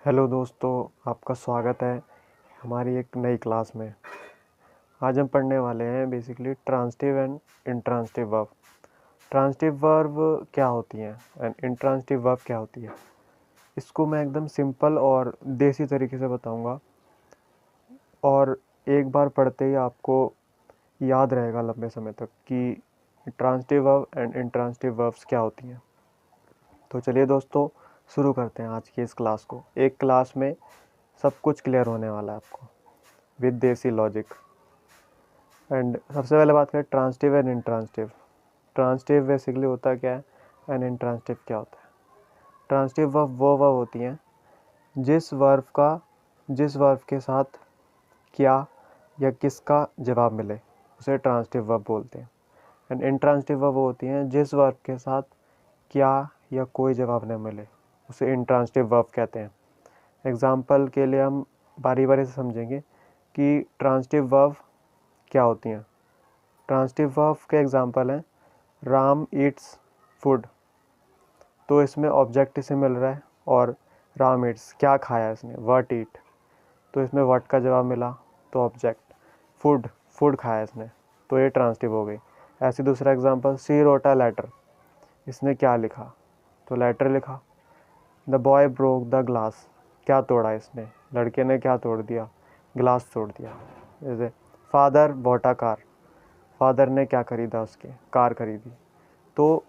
Hello दोस्तों, आपका स्वागत है हमारी एक नई क्लास में। आज हम पढ़ने वाले हैं basically transitive and intransitive verb. Transitive verb क्या होती हैं एंड इंट्रांजिटिव वर्ब क्या होती है, इसको मैं एकदम सिंपल और देसी तरीके से बताऊंगा और एक बार पढ़ते ही आपको याद रहेगा लंबे समय तक कि transitive verb and intransitive verbs क्या होती हैं। तो चलिए दोस्तों, शुरू करते हैं आज की इस क्लास को। एक क्लास में सब कुछ क्लियर होने वाला है आपको विद देसी लॉजिक। एंड सबसे पहले बात करें transitive and intransitive. Transitive basically होता क्या है एंड इंट्रांजिटिव क्या होता है। ट्रांजिटिव वर्ब वो वर्ब होती हैं जिस वर्ब के साथ क्या या किसका जवाब मिले उसे ट्रांजिटिव वर्ब बोलते हैं। एंड इंट्रांजिटिव वर्ब वो होती हैं जिस वर्ब के साथ क्या या कोई जवाब न मिले उसे इंट्रांजिटिव वर्ब कहते हैं। एग्जाम्पल के लिए हम बारी बारी से समझेंगे कि ट्रांजिटिव वर्ब क्या होती हैं। ट्रांजिटिव वर्ब के एग्जांपल हैं राम ईट्स फूड, तो इसमें ऑब्जेक्ट इसे मिल रहा है, और राम ईट्स क्या खाया इसने, व्हाट ईट, तो इसमें व्हाट का जवाब मिला तो ऑब्जेक्ट। फूड फूड खाया इसने, तो ये ट्रांजिटिव हो गई। ऐसे दूसरा example she wrote a letter, इसने क्या लिखा तो लेटर लिखा। The boy broke the glass, क्या तोड़ा इसने, लड़के ने क्या तोड़ दिया, ग्लास तोड़ दिया। जैसे father bought a car, father ने क्या खरीदा, उसके कार खरीदी। तो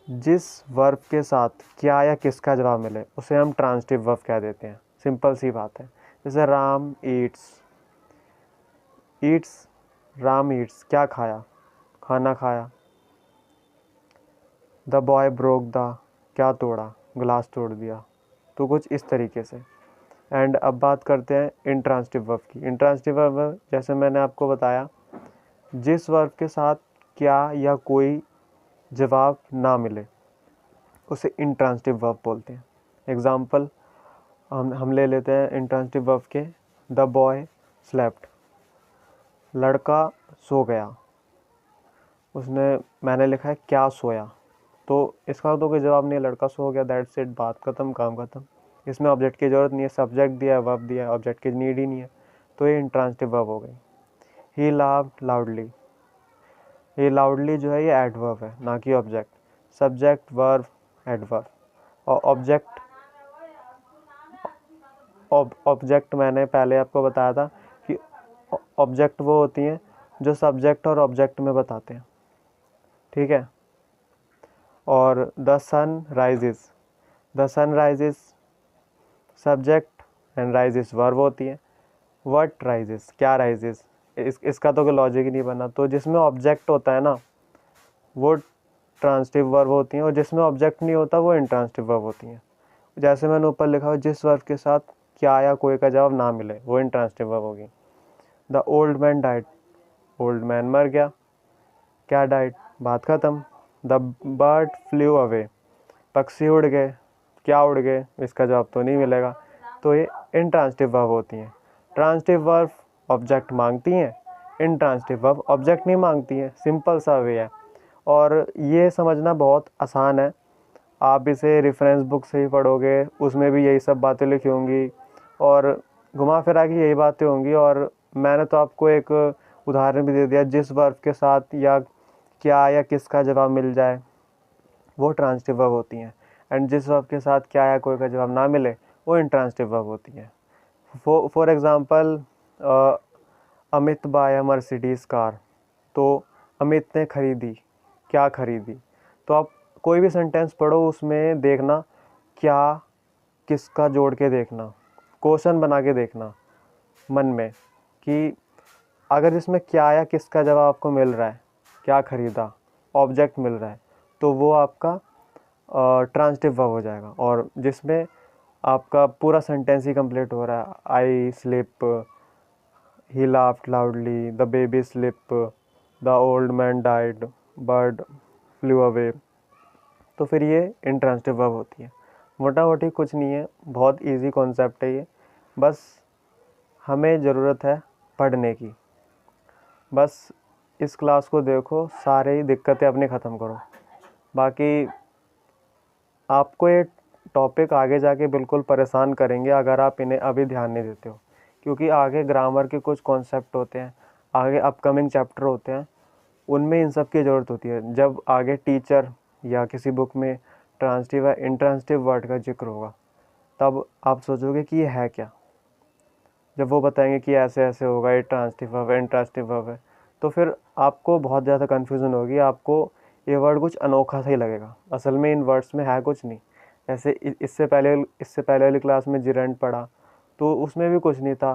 जिस वर्ब के साथ क्या या किसका जवाब मिले उसे हम ट्रांजिटिव वर्ब कह देते हैं। सिंपल सी बात है। जैसे Ram Yeats, Yeats Ram Yeats क्या खाया, खाना खाया। द बॉय ब्रोक द, क्या तोड़ा, ग्लास तोड़ दिया। तो कुछ इस तरीके से। एंड अब बात करते हैं इंट्रांजिटिव वर्ब की। इंट्रांजिटिव वर्ब जैसे मैंने आपको बताया, जिस वर्ब के साथ क्या या कोई जवाब ना मिले उसे इंट्रांजिटिव वर्ब बोलते हैं। एग्जाम्पल हम ले लेते हैं इंट्रांजिटिव वर्ब के। द बॉय स्लेप्ट, लड़का सो गया। उसने मैंने लिखा है क्या सोया, तो इसका तो कोई जवाब नहीं है, लड़का सो गया, दैट्स इट, बात खत्म, काम खत्म। इसमें ऑब्जेक्ट की ज़रूरत नहीं है, सब्जेक्ट दिया है, वर्ब दिया है, ऑब्जेक्ट की नीड ही नहीं है, तो ये इंट्रांजिटिव वर्ब हो गई। ही लाफ्ड लाउडली, ये लाउडली जो है ये एडवर्ब है ना कि ऑब्जेक्ट। Subject verb adverb. और ऑब्जेक्ट मैंने पहले आपको बताया था कि ऑब्जेक्ट वो होती हैं जो सब्जेक्ट और ऑब्जेक्ट में बताते हैं, ठीक है। और the sun rises, the sun rises subject and rises verb होती है। व्हाट राइजेस, क्या राइजेस, इसका तो कोई लॉजिक ही नहीं बना। तो जिसमें ऑब्जेक्ट होता है ना वो ट्रांजिटिव वर्ब होती हैं, और जिसमें ऑब्जेक्ट नहीं होता वो इंट्रांजिटिव वर्ब होती हैं। जैसे मैंने ऊपर लिखा हुआ, जिस वर्ब के साथ क्या या कोई का जवाब ना मिले वो इंट्रांजिटिव वर्ब होगी। The old man died, old man मर गया, क्या डाइड, बात खत्म। द बर्ड फ्लू अवे, पक्षी उड़ गए, क्या उड़ गए, इसका जवाब तो नहीं मिलेगा। तो ये इंट्रांजिटिव वर्ब होती हैं। ट्रांजिटिव वर्ब ऑब्जेक्ट मांगती हैं, इंट्रांजिटिव वर्ब ऑब्जेक्ट नहीं मांगती हैं। सिंपल सा वे है, और ये समझना बहुत आसान है। आप इसे रेफरेंस बुक से ही पढ़ोगे, उसमें भी यही सब बातें लिखी होंगी और घुमा फिरा के यही बातें होंगी। और मैंने तो आपको एक उदाहरण भी दे दिया, जिस वर्ब के साथ या क्या या किसका जवाब मिल जाए वो ट्रांजिटिव वर्ब होती हैं, एंड जिस वर्ब के साथ क्या या कोई का जवाब ना मिले वो इंट्रांजिटिव वर्ब होती हैं। For example Amit buy Mercedes car, तो अमित ने खरीदी, क्या खरीदी। तो आप कोई भी सेंटेंस पढ़ो उसमें देखना क्या किसका जोड़ के देखना, क्वेश्चन बना के देखना मन में कि अगर इसमें क्या या किसका जवाब आपको मिल रहा है, क्या खरीदा, ऑब्जेक्ट मिल रहा है, तो वो आपका ट्रांजिटिव वर्ब हो जाएगा। और जिसमें आपका पूरा सेंटेंस ही कंप्लीट हो रहा है, I slip, he laughed loudly, the baby slip, the old man died, bird flew away, तो फिर ये इंट्रांजिटिव वर्ब होती है। मोटा मोटी कुछ नहीं है, बहुत इजी कॉन्सेप्ट है ये। बस हमें ज़रूरत है पढ़ने की। बस इस क्लास को देखो, सारे ही दिक्कतें अपनी ख़त्म करो। बाकी आपको ये टॉपिक आगे जाके बिल्कुल परेशान करेंगे अगर आप इन्हें अभी ध्यान नहीं देते हो, क्योंकि आगे ग्रामर के कुछ कॉन्सेप्ट होते हैं, आगे अपकमिंग चैप्टर होते हैं, उनमें इन सब की ज़रूरत होती है। जब आगे टीचर या किसी बुक में ट्रांसिटिव या इंट्रांसिटिव वर्ड का जिक्र होगा, तब आप सोचोगे कि ये है क्या। जब वो बताएंगे कि ऐसे ऐसे होगा, ये ट्रांसिटिव वर्ब है, इंट्रांसिटिव वर्ब है, तो फिर आपको बहुत ज़्यादा कन्फ्यूज़न होगी, आपको ये वर्ड कुछ अनोखा सा ही लगेगा। असल में इन वर्ड्स में है कुछ नहीं। ऐसे इससे पहले वाली क्लास में जिरेंट पढ़ा, तो उसमें भी कुछ नहीं था।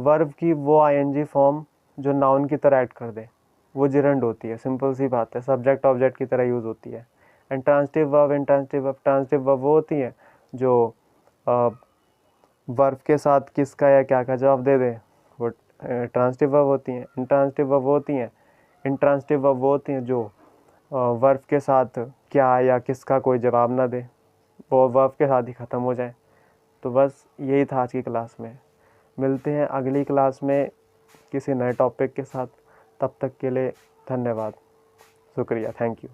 वर्ब की वो आईएनजी फॉर्म जो नाउन की तरह ऐड कर दे, वो जिरेंट होती है। सिंपल सी बात है, सब्जेक्ट ऑब्जेक्ट की तरह यूज़ होती है। एंड ट्रांसिटिव वर्ब वो होती है जो वर्ब के साथ किसका या क्या का जवाब दे दे, वो ट्रांसिटिव वर्ब होती हैं। इंट्रांसिटिव वर्ब वो होती हैं जो वर्ब के साथ क्या या किसका कोई जवाब ना दे, वो वर्ब के साथ ही ख़त्म हो जाए। तो बस यही था आज की क्लास में। मिलते हैं अगली क्लास में किसी नए टॉपिक के साथ। तब तक के लिए धन्यवाद, शुक्रिया, थैंक यू।